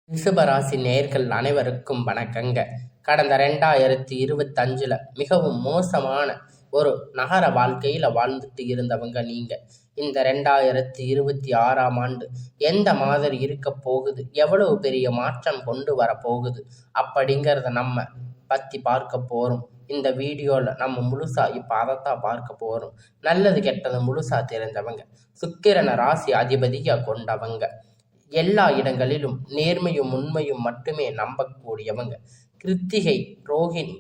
ரிஷபராசி நேயர்கள் அனைவருக்கும் வணக்கங்க. கடந்த 2025 மிகவும் மோசமான ஒரு நகர வாழ்க்கையில் வாழ்ந்துட்டு இருந்தவங்க நீங்கள். இந்த 2026ஆம் ஆண்டு எந்த மாதிரி இருக்க போகுது, எவ்வளவு பெரிய மாற்றம் கொண்டு வர போகுது அப்படிங்கிறத நம்ம பற்றி பார்க்க போகிறோம். இந்த வீடியோவில் நம்ம முழுசாக இப்போ அதைத்தான் பார்க்க போகிறோம். நல்லது கெட்டது முழுசாக தெரிஞ்சவங்க, சுக்கிரன ராசி அதிபதியாக கொண்டவங்க, எல்லா இடங்களிலும் நேர்மையும் உண்மையும் மட்டுமே நம்பக்கூடியவங்க, கிருத்திகை, ரோகிணி,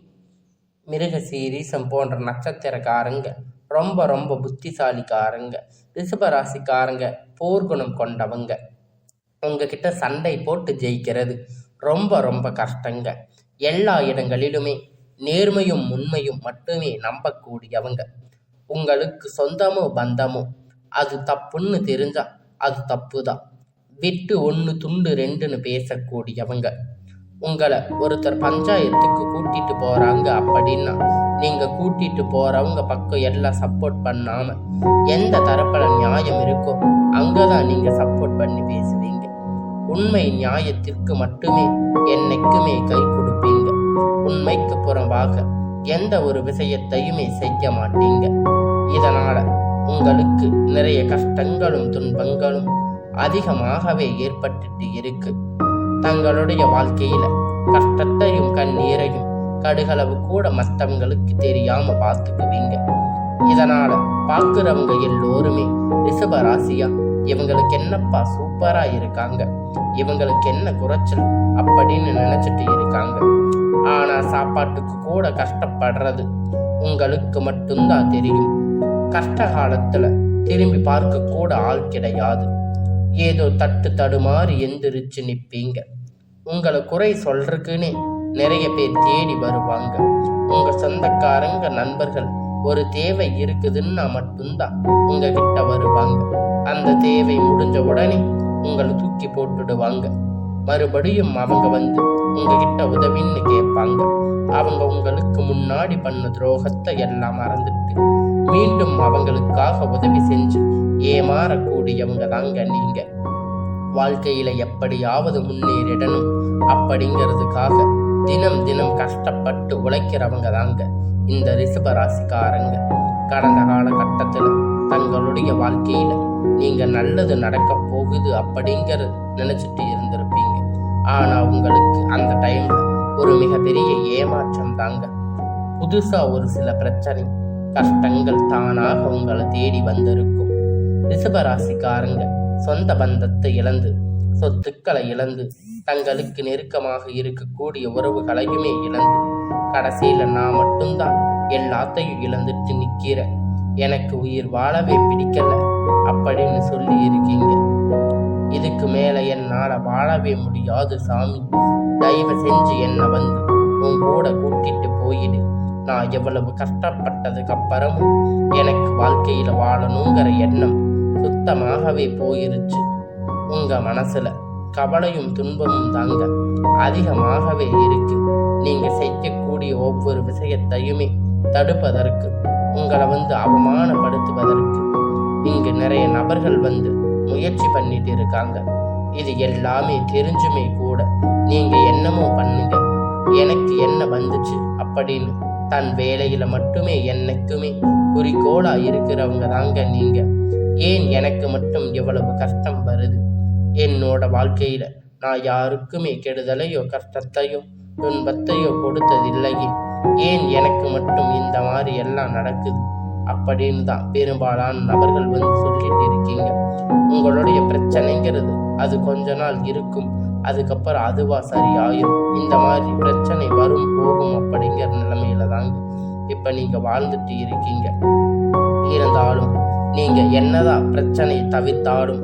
மிருகசீரிசம் போன்ற நட்சத்திரக்காரங்க ரொம்ப ரொம்ப புத்திசாலிக்காரங்க. ரிஷபராசிக்காரங்க போர்க்குணம் கொண்டவங்க. உங்ககிட்ட சண்டை போட்டு ஜெயிக்கிறது ரொம்ப ரொம்ப கஷ்டங்க. எல்லா இடங்களிலுமே நேர்மையும் உண்மையும் மட்டுமே நம்பக்கூடியவங்க. உங்களுக்கு சொந்தமோ பந்தமோ அது தப்புன்னு தெரிஞ்சா அது தப்பு தான். விட்டு ஒன்று துண்டு ரெண்டுன்னு பேசக்கூடியவங்க. உங்களை ஒருத்தர் பஞ்சாயத்துக்கு கூட்டிட்டு போறாங்க அப்படின்னா நீங்க கூட்டிட்டு போறவங்க பக்கம் எல்லாம் சப்போர்ட் பண்ணாம எந்த தரப்புல நியாயம் இருக்கோ அங்கதான் நீங்க சப்போர்ட் பண்ணி பேசுவீங்க. உண்மை நியாயத்திற்கு மட்டுமே என்னைக்குமே கை கொடுப்பீங்க. உண்மைக்கு புறம்பாக எந்த ஒரு விஷயத்தையுமே செய்ய மாட்டீங்க. இதனால உங்களுக்கு நிறைய கஷ்டங்களும் துன்பங்களும் அதிகமாகவே ஏற்பட்டுட்டு இருக்கு. தங்களுடைய வாழ்க்கையில கஷ்டத்தையும் கண்ணீரையும் கடுகளவு கூட மற்றவங்களுக்கு தெரியாம பார்த்துக்குவீங்க. இதனால பார்க்கிறவங்க எல்லோருமே ரிஷப ராசியா இவங்களுக்கு என்னப்பா சூப்பரா இருக்காங்க, இவங்களுக்கு என்ன குறைச்சல் அப்படின்னு நினைச்சிட்டு இருக்காங்க. ஆனா சாப்பாட்டுக்கு கூட கஷ்டப்படுறது உங்களுக்கு மட்டும்தான் தெரியும். கஷ்ட காலத்துல திரும்பி பார்க்க கூட ஆள் கிடையாது. ஏதோ தட்டு தடுமாறி எந்திரிச்சு நிற்பீங்க. உங்களை குறை சொல்றதுக்குன்னே நிறைய பேர் தேடி வருவாங்க. உங்க சொந்தக்காரங்க நண்பர்கள் ஒரு தேவை இருக்குதுன்னா மட்டும்தான் உங்ககிட்ட வருவாங்க. அந்த தேவை முடிஞ்ச உடனே உங்களை தூக்கி போட்டுடுவாங்க. மறுபடியும் அவங்க வந்து உங்ககிட்ட உதவின்னு கேட்பாங்க. அவங்க உங்களுக்கு முன்னாடி பண்ண துரோகத்தை எல்லாம் மறந்துட்டு மீண்டும் அவங்களுக்காக உதவி செஞ்சு ஏமாறக்கூடியவங்க தாங்க நீங்க. வாழ்க்கையில எப்படியாவது முன்னேறிடணும் அப்படிங்கிறதுக்காக தினம் தினம் கஷ்டப்பட்டு உழைக்கிறவங்க தாங்க இந்த ரிஷபராசிக்காரங்க. கடந்த காலகட்டத்தில் தங்களுடைய வாழ்க்கையில நீங்க நல்லது நடக்க போகுது அப்படிங்கிறது நினைச்சிட்டு இருந்திருப்பீங்க. ஆனா உங்களுக்கு அந்த டைம்ல ஒரு மிகப்பெரிய ஏமாற்றம் தாங்க. புதுசா ஒரு சில பிரச்சனை கஷ்டங்கள் தானாக உங்களை தேடி வந்திருக்கும். ரிஷபராசிக்காரங்க சொந்த பந்தத்தை இழந்து, சொத்துக்களை இழந்து, தங்களுக்கு நெருக்கமாக இருக்கக்கூடிய உறவுகளையுமே இழந்து, கடைசியில நான் மட்டும்தான் எல்லாத்தையும் இழந்துட்டு நிக்கிறேன், எனக்கு உயிர் வாழவே பிடிக்கல அப்படின்னு சொல்லி இருக்கீங்க. இதுக்கு மேல என்னால வாழவே முடியாது சாமி, தயவு செஞ்சு என்னை வந்து உன் கூட கூட்டிட்டு போயிடு. நான் எவ்வளவு கஷ்டப்பட்டதுக்கு அப்புறமும் எனக்கு வாழ்க்கையில வாழணுங்கிற எண்ணம் சுத்தமாகவே போயிருச்சு. உங்க மனசுல கவலையும் துன்பமும் தாங்க அதிகமாகவே இருக்கு. நீங்க செய்யக்கூடிய ஒவ்வொரு விஷயத்தையுமே தடுப்பதற்கு, உங்களை வந்து அவமானப்படுத்துவதற்கு இங்கு நிறைய நபர்கள் வந்து முயற்சி பண்ணிட்டு இருக்காங்க. இது எல்லாமே தெரிஞ்சுமே கூட நீங்க என்னமோ பண்ணுங்க, எனக்கு என்ன வந்துச்சு அப்படின்னு தன் வேலையில மட்டுமே என்னைக்குமே குறிக்கோளா இருக்கிறவங்க தாங்க நீங்க. ஏன் எனக்கு மட்டும் எவ்வளவு கஷ்டம் வருது, என்னோட வாழ்க்கையில நான் யாருக்குமே கெடுதலையோ கஷ்டத்தையோ துன்பத்தையோ கொடுத்ததில்லையே, ஏன் எனக்கு மட்டும் இந்த மாதிரி எல்லாம் நடக்குது அப்படின்னு தான் பெரும்பாலான நபர்கள் வந்து சொல்லிட்டு இருக்கீங்க. உங்களுடைய பிரச்சனைங்கிறது அது கொஞ்ச நாள் இருக்கும், அதுக்கப்புறம் அதுவா சரியாயும். இந்த மாதிரி பிரச்சனை வரும் போகும் அப்படிங்கிற நிலைமையில தாங்க இப்ப நீங்க வாழ்ந்துட்டு இருக்கீங்க. இருந்தாலும் நீங்க என்னதான் பிரச்சனையை தவிர்த்தாலும்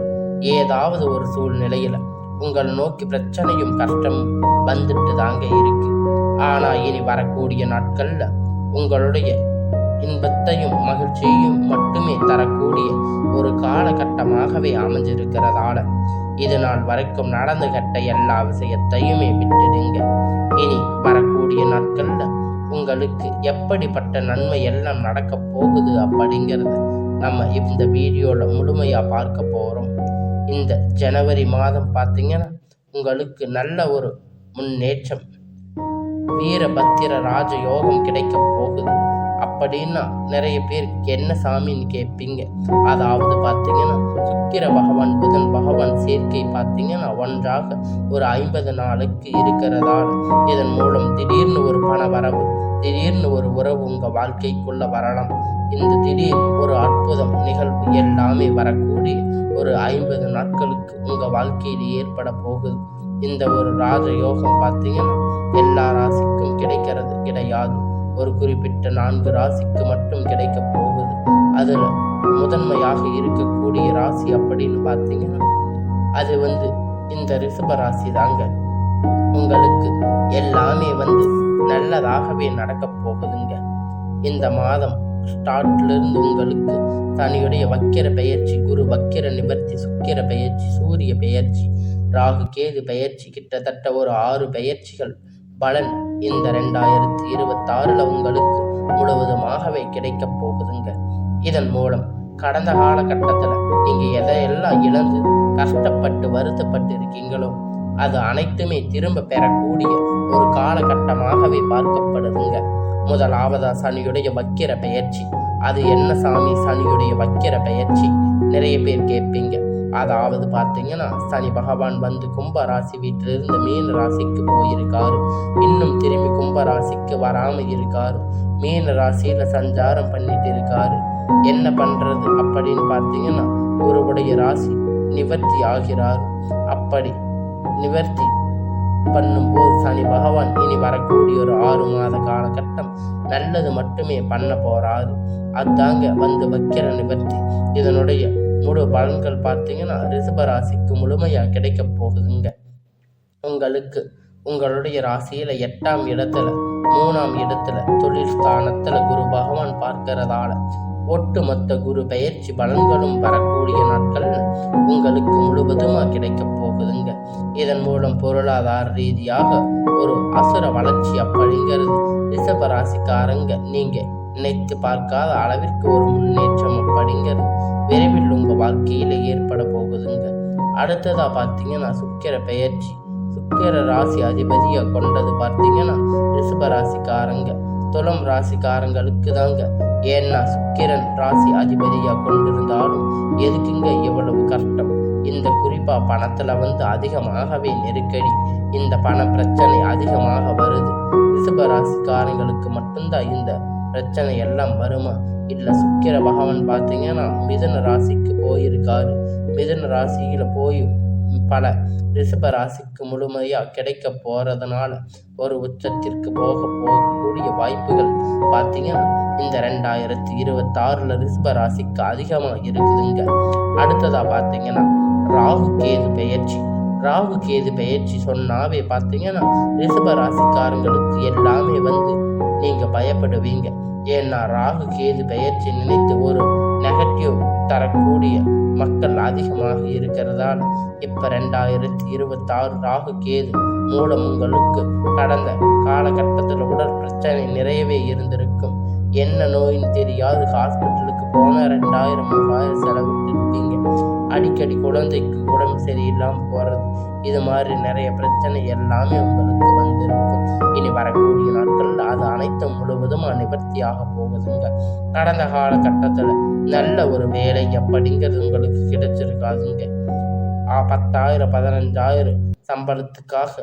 ஏதாவது ஒரு சூழ்நிலையில உங்களை நோக்கி பிரச்சனையும் கஷ்டமும் வந்துட்டு தாங்க இருக்கு. ஆனா இனி வரக்கூடிய நாட்கள்ல உங்களுடைய இன்பத்தையும் மகிழ்ச்சியையும் மட்டுமே தரக்கூடிய ஒரு காலகட்டமாகவே அமைஞ்சிருக்கிறதால இது நாள் வரைக்கும் நடந்து கட்ட எல்லா விஷயத்தையுமே விட்டுடுங்க. இனி வரக்கூடிய நாட்கள்ல உங்களுக்கு எப்படிப்பட்ட நன்மை எல்லாம் நடக்க போகுது அப்படிங்கிறத நம்ம இந்த வீடியோவில் முழுமையாக பார்க்க போகிறோம். இந்த ஜனவரி மாதம் பார்த்தீங்கன்னா உங்களுக்கு நல்ல ஒரு முன்னேற்றம், வீரபத்திர ராஜ யோகம் கிடைக்க போகுது. அப்படின்னா நிறைய பேருக்கு என்ன சாமின்னு கேட்பீங்க. அதாவது பார்த்தீங்கன்னா சுக்கிர பகவான் புதன் பகவான் சேர்க்கை பார்த்தீங்கன்னா ஒன்றாக ஒரு 50 நாளுக்கு இருக்கிறதால் இதன் மூலம் திடீர்னு ஒரு பண வரவு, திடீர்னு ஒரு உறவு உங்கள் வாழ்க்கைக்குள்ள வரலாம். இந்த திடீர் ஒரு அற்புதம் நிகழ்வு எல்லாமே வரக்கூடிய ஒரு 50 நாட்களுக்கு உங்கள் வாழ்க்கையில் ஏற்பட போகுது. இந்த ஒரு ராஜ யோகம் பார்த்தீங்கன்னா எல்லா ராசிக்கும் கிடையாது. ஒரு குறிப்பிட்ட 4 ராசிக்கு மட்டும் கிடைக்க போகுது. அதில் முதன்மையாக இருக்கக்கூடிய ராசி அப்படின்னு பார்த்தீங்கன்னா அது இந்த ரிஷப ராசி தாங்க. உங்களுக்கு எல்லாமே நல்லதாகவே நடக்க போகுதுங்க. இந்த மாதம் ஸ்டார்ட்லேருந்து உங்களுக்கு சனியுடைய வக்கிர பெயர்ச்சி, குரு வக்கிர நிவர்த்தி, சுக்கிர பெயர்ச்சி, சூரிய பெயர்ச்சி, ராகு கேது பெயர்ச்சி, கிட்டத்தட்ட ஒரு 6 பெயர்ச்சிகள் பலன் இந்த 2026 உங்களுக்கு முழுவதுமாகவே கிடைக்க போகுதுங்க. இதன் மூலம் கடந்த காலகட்டத்தில் நீங்கள் எதையெல்லாம் இழந்து கஷ்டப்பட்டு வருத்தப்பட்டு இருக்கீங்களோ அது அனைத்துமே திரும்ப பெறக்கூடிய ஒரு காலகட்டமாகவே பார்க்கப்படுதுங்க. முதலாவதா சனியுடைய வக்கிர பெயர்ச்சி. அது என்ன சாமி சனியுடைய வக்கிர பெயர்ச்சி நிறைய பேர் கேட்பீங்க. அதாவது பார்த்தீங்கன்னா சனி பகவான் கும்ப ராசி வீட்டிலிருந்து மீன ராசிக்கு போயிருக்காரு. இன்னும் திரும்பி கும்ப ராசிக்கு வராமல் இருக்காரு. மீன ராசியில சஞ்சாரம் பண்ணிட்டு இருக்காரு. என்ன பண்றது அப்படின்னு பார்த்தீங்கன்னா குருவுடைய ராசி நிவர்த்தி ஆகிறார். அப்படி நிவர்த்தி பண்ணும்போது சனி பகவான் இனி வரக்கூடிய ஒரு 6 மாத காலகட்டம் நல்லது மட்டுமே பண்ண போறாரு. அதாங்க வக்கிர நிவர்த்தி. இதனுடைய முழு பலன்கள் பார்த்தீங்கன்னா ரிஷபராசிக்கு முழுமையாக கிடைக்க போகுதுங்க. உங்களுக்கு உங்களுடைய ராசியில 8ஆம் இடத்துல 3ஆம் இடத்துல தொழில் ஸ்தானத்துல குரு பகவான் பார்க்கிறதால ஒட்டுமொத்த குரு பெயர்ச்சி பலன்களும் வரக்கூடிய நாட்கள் உங்களுக்கு முழுவதுமாக கிடைக்க போகுதுங்க. இதன் மூலம் பொருளாதார ரீதியாக ஒரு அசுர வளர்ச்சி அப்படிங்கிறது ரிஷபராசிக்காரங்க நீங்க நினைத்து பார்க்காத அளவிற்கு ஒரு முன்னேற்றம் அப்படிங்கிறது விரைவில் உங்க வாழ்க்கையில ஏற்பட போகுதுங்க. அடுத்ததா பார்த்தீங்கன்னா சுக்கிர பெயர்ச்சி. சுக்கிர ராசி அதிபதியா கொண்டது பார்த்தீங்கன்னா ரிஷப ராசிக்காரங்க, துலாம் ராசிக்காரங்களுக்கு தாங்க. ஏன்னா சுக்கிரன் ராசி அதிபதியா கொண்டிருந்தாலும் எதுக்குங்க இவ்வளவு கஷ்டம்? இந்த குறிப்பா பணத்துல அதிகமாகவே நெருக்கடி, இந்த பண பிரச்சனை அதிகமாக வருது. ரிஷப ராசிக்காரங்களுக்கு மட்டும்தான் இந்த பிரச்சனை எல்லாம் வருமா? இல்லை, சுக்கிர பகவான் பார்த்தீங்கன்னா மிதுன ராசிக்கு போயிருக்காரு. மிதுன ராசியில போய் பல ரிஷப ராசிக்கு முழுமையாக கிடைக்க போறதுனால ஒரு உச்சத்திற்கு போகக்கூடிய வாய்ப்புகள் பார்த்தீங்கன்னா இந்த 2026 ரிஷப ராசிக்கு அதிகமாக இருக்குதுங்க. அடுத்ததா பார்த்தீங்கன்னா ராகு கேது பெயர்ச்சி. ராகு கேது பெயர்ச்சி சொன்னாவே பார்த்தீங்கன்னா ரிஷப ராசிக்காரங்களுக்கு எல்லாமே நீங்க பயப்படுவீங்க. ஏன்னா ராகு கேது பெயர்ச்சி நினைத்து ஒரு நெகட்டிவ் தரக்கூடிய மக்கள் அதிகமாக இருக்கிறதால் இப்ப 2026 ராகு கேது மூலம் உங்களுக்கு கடந்த காலகட்டத்தில் உடல் பிரச்சனை நிறையவே இருந்திருக்கும். என்ன நோயின்னு தெரியாது ஹாஸ்பிட்டலுக்கு போன 2000-3000 செலவிட்டு இருப்பீங்க. அடிக்கடி குழந்தைக்கு உடம்பு சரியில்லாமல் போறது, இது மாதிரி நிறைய பிரச்சனை எல்லாமே உங்களுக்கு வந்திருக்கும். இனி வரக்கூடிய நாட்கள் அது அனைத்தும் முழுவதும் நிவர்த்தியாக போகுதுங்க. கடந்த காலகட்டத்தில் நல்ல ஒரு வேலை அப்படிங்கிறது உங்களுக்கு கிடைச்சிருக்காதுங்க. 10,000 15,000 சம்பளத்துக்காக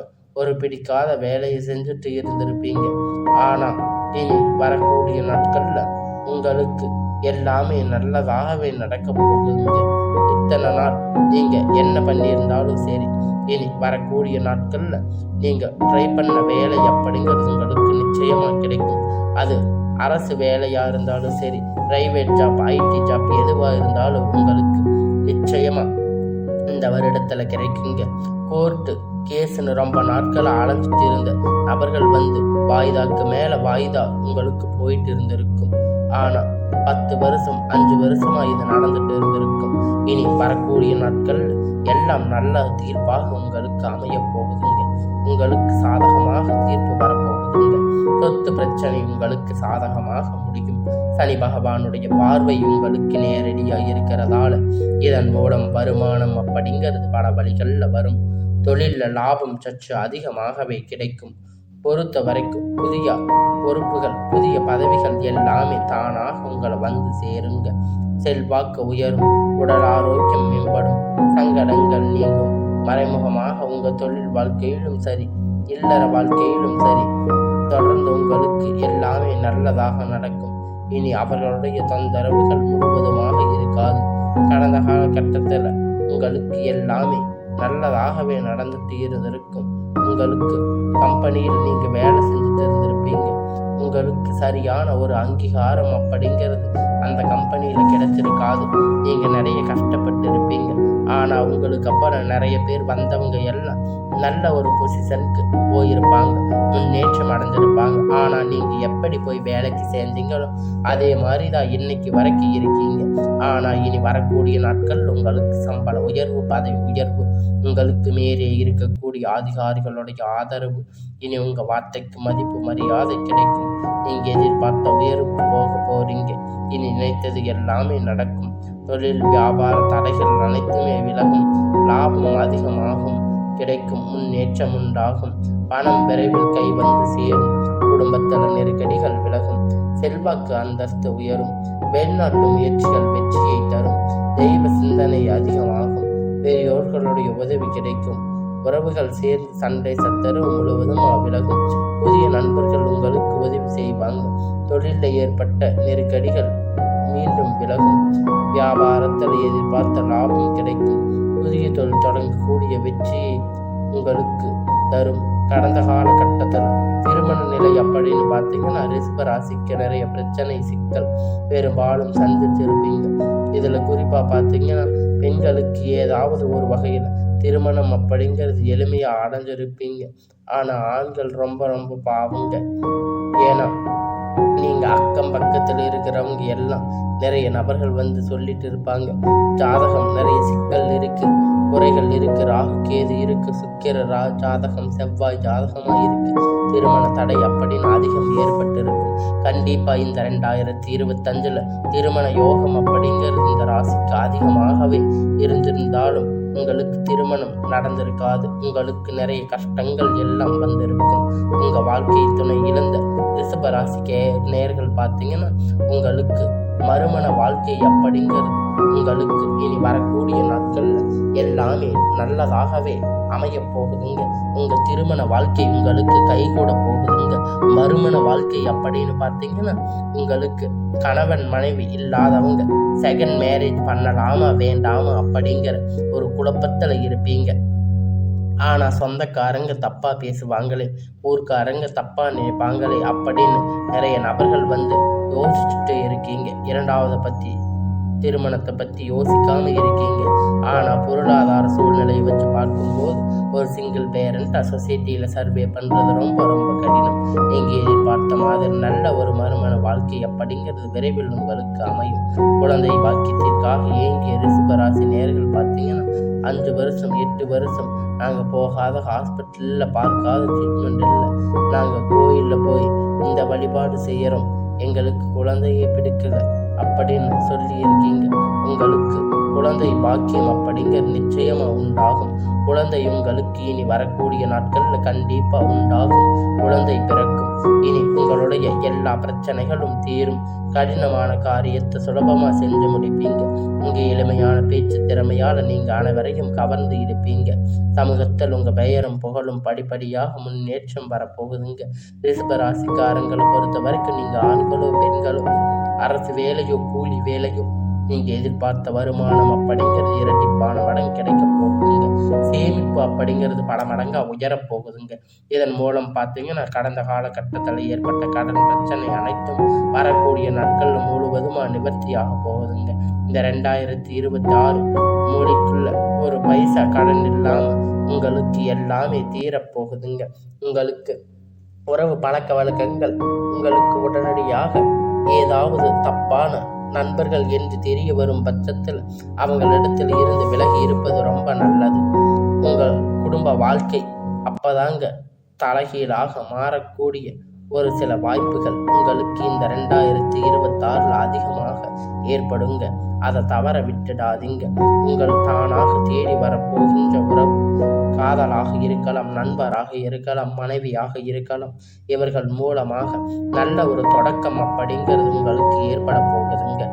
ஒரு பிடிக்காத வேலையை செஞ்சுட்டு இருந்திருப்பீங்க. ஆனா இனி வரக்கூடிய நாட்கள்ல உங்களுக்கு எல்லாமே நல்லதாகவே நடக்க போகுதுங்க. இத்தனை நாள் நீங்க என்ன பண்ணியிருந்தாலும் சரி, இனி வரக்கூடிய நாட்கள்ல நீங்க ட்ரை பண்ண வேலை அப்படிங்கிறது உங்களுக்கு நிச்சயமா கிடைக்கும். அது அரசு வேலையா இருந்தாலும் சரி, பிரைவேட் ஜாப், ஐடி ஜாப் எதுவா இருந்தாலும் உங்களுக்கு நிச்சயமா இந்த வருடத்துல கிடைக்குங்க. கோர்ட்டு கேஸ்ன்னு ரொம்ப நாட்களை அலைஞ்சிட்டு இருந்த நபர்கள் வாய்தாக்கு மேல வாய்தா உங்களுக்கு போயிட்டு இருந்திருக்கும். ஆனா 10 வருஷம் 5 வருஷமா இது நடந்துட்டு இருந்திருக்கும். இனி வரக்கூடிய நாட்கள் எல்லாம் நல்ல தீர்ப்பாக உங்களுக்கு அமைய போகுதுங்க. உங்களுக்கு சாதகமாக தீர்ப்பு வரப்போகுதுங்க. சொத்து பிரச்சனை உங்களுக்கு சாதகமாக முடியும். சனி பகவானுடைய பார்வை உங்களுக்கு நேரடியாக இருக்கிறதால இதன் மூலம் வருமானம் அப்படிங்கிறது பல வழிகள்ல வரும். தொழிலில் லாபம் சற்று அதிகமாகவே கிடைக்கும். பொறுத்த வரைக்கும் புதிய பொறுப்புகள், புதிய பதவிகள் எல்லாமே தானாக உங்களை வந்து சேருங்க. செல்வாக்கு உயரும், உடல் ஆரோக்கியம் மேம்படும், சங்கடங்கள் நீங்கும். மறைமுகமாக உங்கள் தொழில் வாழ்க்கையிலும் சரி, இல்லற வாழ்க்கையிலும் சரி, தொடர்ந்து உங்களுக்கு எல்லாமே நல்லதாக நடக்கும். இனி அவர்களுடைய தொந்தரவுகள் முழுவதுமாக இருக்காது. கடந்த காலகட்டத்தில் உங்களுக்கு எல்லாமே நல்லதாகவே நடந்துட்டு இருந்திருக்கும். உங்களுக்கு கம்பெனியில் நீங்க வேலை செஞ்சுட்டு இருந்திருப்பீங்க. உங்களுக்கு சரியான ஒரு அங்கீகாரம் அப்படிங்கிறது அந்த கம்பெனியில கிடைச்சிருக்காது. நீங்க நிறைய கஷ்டப்பட்டு இருப்பீங்க. ஆனா உங்களுக்கு அப்புறம் நிறைய பேர் வந்தவங்க எல்லாம் நல்ல ஒரு பொசிஷனுக்கு போயிருப்பாங்க, முன்னேற்றம் அடைஞ்சிருப்பாங்க. ஆனா நீங்க எப்படி போய் வேலைக்கு சேர்ந்தீங்களோ அதே மாதிரிதான் இன்னைக்கு வரைக்கும் இருக்கீங்க. ஆனா இனி வரக்கூடிய நாட்கள் உங்களுக்கு சம்பள உயர்வு, பதவி உயர்வு, உங்களுக்கு மேலே இருக்கக்கூடிய அதிகாரிகளுடைய ஆதரவு, இனி உங்க வார்த்தைக்கு மதிப்பு மரியாதை கிடைக்கும். நீங்க எதிர்பார்த்த உயர்வுக்கு போக போறீங்க. இனி நினைத்தது எல்லாமே நடக்கும். தொழில் வியாபார தடைகள் அனைத்துமே விலகும். லாபம் அதிகமாகும், கிடைக்கும், முன்னேற்றம் உண்டாகும். பணம் விரைவில் கை வந்து சேரும். குடும்பத்தில் நெருக்கடிகள் விலகும். செல்வாக்கு அந்தஸ்து உயரும். வெளிநாட்டு முயற்சிகள் வெற்றியை தரும். தெய்வ சிந்தனை அதிகமாகும். பெரியோர்களுடைய உதவி கிடைக்கும். உறவுகள் சேர்ந்து சண்டை சச்சரவு முழுவதும் விலகும். புதிய நண்பர்கள் உங்களுக்கு உதவி செய்வாங்க. தொழிலில் ஏற்பட்ட நெருக்கடிகள் மீண்டும் விலகும். வியாபாரத்தில் எதிர்பார்த்த லாபம் கிடைக்கும். புதிய தொழில் தொடங்கக்கூடிய வெற்றியை உங்களுக்கு தரும். கடந்த காலகட்டத்தில் திருமண நிலை அப்படின்னு பார்த்தீங்கன்னா ரிஷப ராசிக்கு நிறைய பிரச்சனை, சிக்கல் பெரும்பாலும் சந்திச்சிருப்பீங்க. இதுல குறிப்பா பார்த்தீங்கன்னா பெண்களுக்கு ஏதாவது ஒரு வகையில் திருமணம் அப்படிங்கிறது எளிமையா அடைஞ்சிருப்பீங்க. ஆனா ஆண்கள் ரொம்ப ரொம்ப பாவங்க. ஏன்னா நீங்க அக்கம் பக்கத்தில் இருக்கிறவங்க எல்லாம் நிறைய நபர்கள் வந்து சொல்லிட்டு இருப்பாங்க, ஜாதகம் நிறைய சிக்கல் இருக்கு, குறைகள் இருக்கு, ராகு கேது இருக்கு, சுக்கிர ஜாதகம், செவ்வாய் ஜாதகமா இருக்கு, திருமண தடை அப்படின்னு அதிகம் ஏற்பட்டு இருக்கும். கண்டிப்பா இந்த 2025 திருமண யோகம் அப்படிங்கிறது இந்த ராசிக்கு அதிகமாகவே இருந்திருந்தாலும் உங்களுக்கு திருமணம் நடந்திருக்காது. உங்களுக்கு நிறைய கஷ்டங்கள் எல்லாம் வந்திருக்கும். உங்க வாழ்க்கை துணை இழந்த ரிஷப ராசிக்கு நேர்கள் பார்த்தீங்கன்னா உங்களுக்கு மறுமண வாழ்க்கை அப்படிங்கிறது உங்களுக்கு இனி வரக்கூடிய நாட்கள்ல எல்லாமே நல்லதாகவே அமைய போகுதுங்க. உங்க திருமண வாழ்க்கை உங்களுக்கு கைகூட போகுதுங்க. மறுமண வாழ்க்கை அப்படின்னு பார்த்தீங்கன்னா உங்களுக்கு கணவன் மனைவி இல்லாதவங்க செகண்ட் மேரேஜ் பண்ணலாமா வேண்டாமா அப்படிங்கிற ஒரு குழப்பத்துல இருப்பீங்க. ஆனா சொந்தக்காரங்க தப்பா பேசுவாங்களே, ஊர்க்காரங்க தப்பா நினைப்பாங்களே அப்படின்னு நிறைய நபர்கள் வந்து யோசிச்சுட்டு இருக்கீங்க. இரண்டாவது பத்தி திருமணத்தை பற்றி யோசிக்காம இருக்கீங்க. ஆனால் பொருளாதார சூழ்நிலையை வச்சு பார்க்கும்போது ஒரு சிங்கிள் பேரண்ட் சொசைட்டியில் சர்வே பண்ணுறது ரொம்ப ரொம்ப கடினம். நீங்கள் எதிர்பார்த்த மாதிரி நல்ல ஒரு மறுமண வாழ்க்கை அப்படிங்கிறது விரைவில் உங்களுக்கு அமையும். குழந்தை பாக்கியத்திற்காக ஏங்கிய ரிஷபராசி நேர்கள் பார்த்தீங்கன்னா 5 வருஷம் 8 வருஷம் நாங்கள் போகாத ஹாஸ்பிட்டலில் பார்க்காத ட்ரீட்மெண்ட் இல்லை, நாங்கள் கோயிலில் போய் இந்த வழிபாடு செய்கிறோம், எங்களுக்கு குழந்தையே பிடிக்கல அப்படின்னு சொல்லி இருக்கீங்க. உங்களுக்கு குழந்தை பாக்கியம் அப்படிங்கிற நிச்சயமா உண்டாகும். குழந்தை உங்களுக்கு இனி வரக்கூடிய நாட்கள்ல கண்டிப்பா உண்டாகும். குழந்தை பிறக்கும். இனி உங்களுடைய எல்லா பிரச்சனைகளும் தீரும். கடினமான காரியத்தை சுலபமா செஞ்சு முடிப்பீங்க. உங்க எளிமையான பேச்சு திறமையால நீங்க அனைவரையும் கவர்ந்து இருப்பீங்க. சமூகத்தில் உங்க பெயரும் புகழும் படிப்படியாக முன்னேற்றம் வரப்போகுதுங்க. ரிஷபராசிக்காரங்களை பொறுத்த வரைக்கும் நீங்க ஆண்களோ பெண்களோ அரசு வேலையோ கூலி வேலையோ நீங்க எதிர்பார்த்த வருமானம் அப்படிங்கிறது இரட்டிப்பான மடங்கு கிடைக்க போகுதுங்க. சேமிப்பு அப்படிங்கிறது பல மடங்கா உயரப் போகுதுங்க. இதன் மூலம் பார்த்தீங்கன்னா கடந்த காலகட்டத்தில் ஏற்பட்ட கடன் பிரச்சனை அனைத்தும் வரக்கூடிய நாட்கள் முழுவதுமா நிவர்த்தியாக போகுதுங்க. இந்த 2026 மூடிக்குள்ள ஒரு பைசா கடன் இல்லாம உங்களுக்கு எல்லாமே தீரப்போகுதுங்க. உங்களுக்கு உறவு பழக்க வழக்கங்கள் உங்களுக்கு உடனடியாக ஏதாவது தப்பான நண்பர்கள் என்று தெரிய வரும் பட்சத்தில் அவங்களிடத்தில் இருந்து விலகி இருப்பது ரொம்ப நல்லது. உங்கள் குடும்ப வாழ்க்கை அப்பதாங்க தலைகீழாக மாறக்கூடிய ஒரு சில வாய்ப்புகள் உங்களுக்கு இந்த 2026 அதிகமாக ஏற்படுங்க. அதை தவற விட்டுடாதீங்க. உங்கள் தானாக தேடி வரப்போகின்ற உறவு காதலாக இருக்கலாம், நண்பராக இருக்கலாம், மனைவியாக இருக்கலாம். இவர்கள் மூலமாக நல்ல ஒரு தொடக்கம் அப்படிங்கிறது உங்களுக்கு ஏற்பட போகுதுங்க.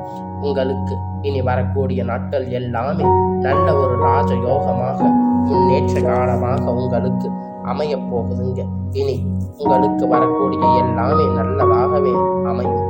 உங்களுக்கு இனி வரக்கூடிய நாட்கள் எல்லாமே நல்ல ஒரு ராஜயோகமாக முன்னேற்ற காலமாக உங்களுக்கு அமைய போகுதுங்க. இனி உங்களுக்கு வரக்கூடிய எல்லாமே நல்லதாகவே அமையும்.